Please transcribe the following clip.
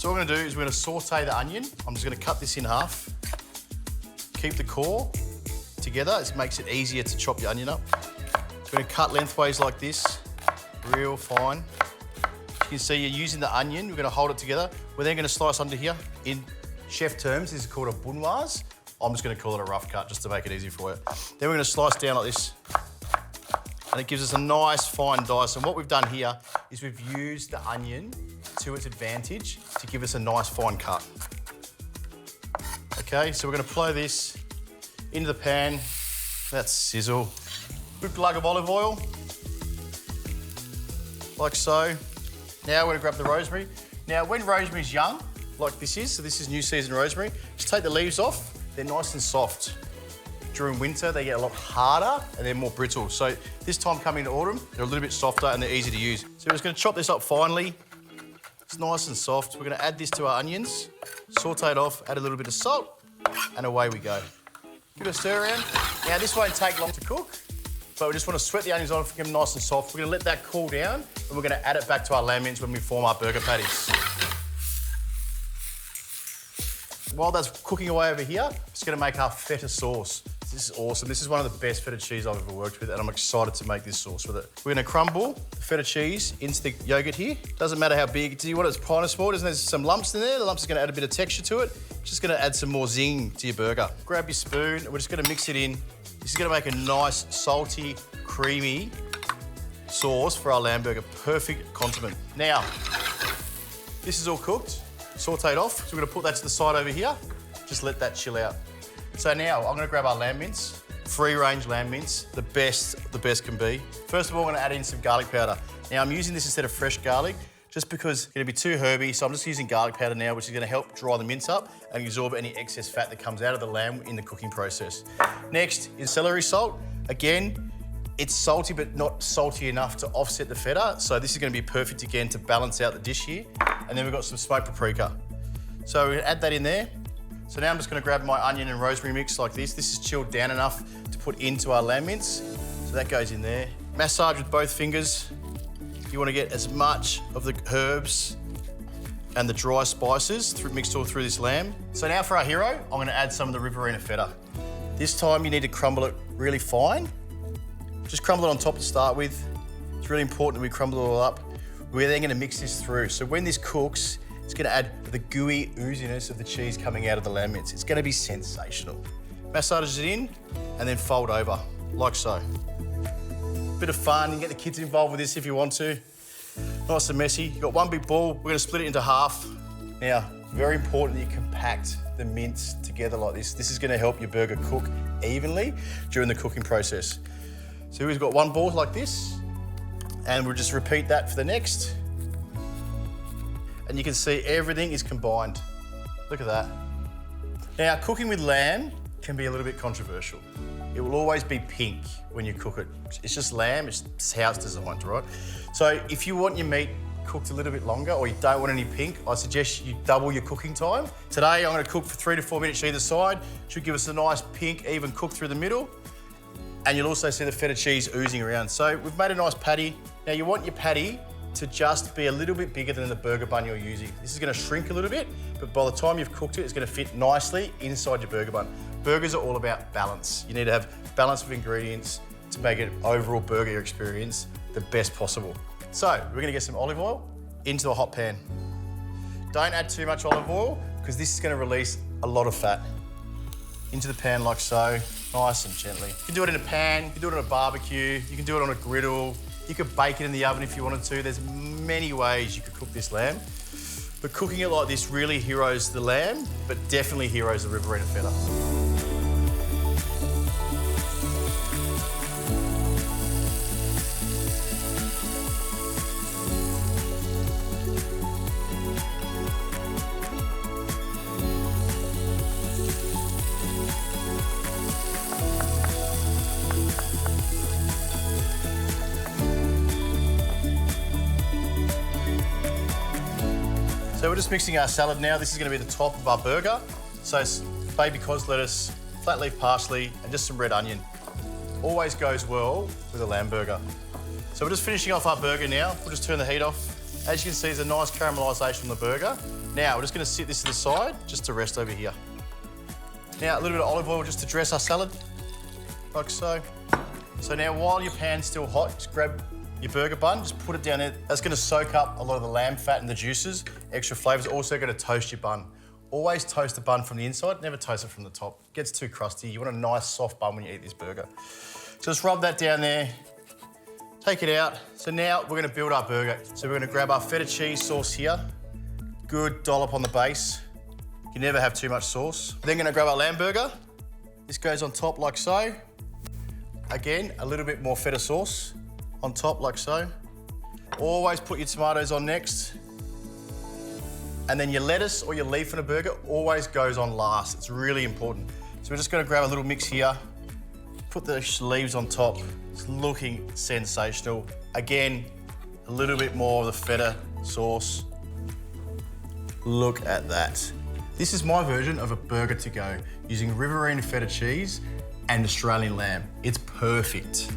So what we're gonna do is we're gonna saute the onion. I'm just gonna cut this in half. Keep the core together. It makes it easier to chop your onion up. So we're gonna cut lengthways like this, real fine. You can see you're using the onion. We're gonna hold it together. We're then gonna slice under here. In chef terms, this is called a bunwaz. I'm just gonna call it a rough cut just to make it easy for you. Then we're gonna slice down like this. And it gives us a nice fine dice. And what we've done here is we've used the onion to its advantage to give us a nice fine cut. Okay, so we're gonna blow this into the pan. That's sizzle. Good glug of olive oil, like so. Now we're gonna grab the rosemary. Now, when rosemary's young, like this is, so this is new season rosemary, just take the leaves off. They're nice and soft. During winter, they get a lot harder and they're more brittle. So this time coming into autumn, they're a little bit softer and they're easy to use. So we're just gonna chop this up finely. It's nice and soft. We're gonna add this to our onions, saute it off, add a little bit of salt, and away we go. Give it a stir around. Now, this won't take long to cook, but we just want to sweat the onions on, get them nice and soft. We're gonna let that cool down, and we're gonna add it back to our lamb mince when we form our burger patties. While that's cooking away over here, it's gonna make our feta sauce. This is awesome. This is one of the best feta cheese I've ever worked with, and I'm excited to make this sauce with it. We're gonna crumble the feta cheese into the yogurt here. Doesn't matter how big. Do you want it kind of small? There's some lumps in there. The lumps are gonna add a bit of texture to it. Just gonna add some more zing to your burger. Grab your spoon, and we're just gonna mix it in. This is gonna make a nice, salty, creamy sauce for our lamb burger. Perfect condiment. Now, this is all cooked, sauteed off. So we're gonna put that to the side over here. Just let that chill out. So now I'm gonna grab our lamb mince, free-range lamb mince, the best can be. First of all, I'm gonna add in some garlic powder. Now I'm using this instead of fresh garlic, just because it's gonna be too herby, so I'm just using garlic powder now, which is gonna help dry the mince up and absorb any excess fat that comes out of the lamb in the cooking process. Next is celery salt. Again, it's salty, but not salty enough to offset the feta, so this is gonna be perfect again to balance out the dish here. And then we've got some smoked paprika. So we're gonna add that in there. So now I'm just gonna grab my onion and rosemary mix like this. This is chilled down enough to put into our lamb mince. So that goes in there. Massage with both fingers. You wanna get as much of the herbs and the dry spices mixed all through this lamb. So now for our hero, I'm gonna add some of the Riverina feta. This time you need to crumble it really fine. Just crumble it on top to start with. It's really important that we crumble it all up. We're then gonna mix this through. So when this cooks, it's gonna add the gooey ooziness of the cheese coming out of the lamb mince. It's gonna be sensational. Massage it in and then fold over, like so. Bit of fun, you can get the kids involved with this if you want to. Nice and messy. You've got one big ball, we're gonna split it into half. Now, very important that you compact the mince together like this. This is gonna help your burger cook evenly during the cooking process. So we've got one ball like this, and we'll just repeat that for the next. And you can see everything is combined. Look at that. Now, cooking with lamb can be a little bit controversial. It will always be pink when you cook it. It's just lamb, it's how it's designed, right? So if you want your meat cooked a little bit longer or you don't want any pink, I suggest you double your cooking time. Today, I'm gonna cook for 3 to 4 minutes either side. Should give us a nice pink, even cook through the middle. And you'll also see the feta cheese oozing around. So we've made a nice patty. Now you want your patty to just be a little bit bigger than the burger bun you're using. This is gonna shrink a little bit, but by the time you've cooked it, it's gonna fit nicely inside your burger bun. Burgers are all about balance. You need to have balance of ingredients to make an overall burger experience the best possible. So we're gonna get some olive oil into a hot pan. Don't add too much olive oil because this is gonna release a lot of fat. Into the pan like so, nice and gently. You can do it in a pan, you can do it on a barbecue, you can do it on a griddle, you could bake it in the oven if you wanted to. There's many ways you could cook this lamb. But cooking it like this really heroes the lamb, but definitely heroes the Riverina feta. So we're just mixing our salad now. This is gonna be the top of our burger. So it's Baby Cos lettuce, flat leaf parsley, and just some red onion. Always goes well with a lamb burger. So we're just finishing off our burger now. We'll just turn the heat off. As you can see, there's a nice caramelisation on the burger. Now, we're just gonna sit this to the side, just to rest over here. Now, a little bit of olive oil just to dress our salad, like so. So now, while your pan's still hot, just grab your burger bun, just put it down there. That's gonna soak up a lot of the lamb fat and the juices, extra flavours. Also gonna toast your bun. Always toast the bun from the inside, never toast it from the top. It gets too crusty. You want a nice soft bun when you eat this burger. So just rub that down there, take it out. So now we're gonna build our burger. So we're gonna grab our feta cheese sauce here. Good dollop on the base. You can never have too much sauce. Then gonna grab our lamb burger. This goes on top like so. Again, a little bit more feta sauce on top like so. Always put your tomatoes on next. And then your lettuce or your leaf in a burger always goes on last. It's really important. So we're just gonna grab a little mix here, put the leaves on top. It's looking sensational. Again, a little bit more of the feta sauce. Look at that. This is my version of a burger to go, using Riverina feta cheese and Australian lamb. It's perfect.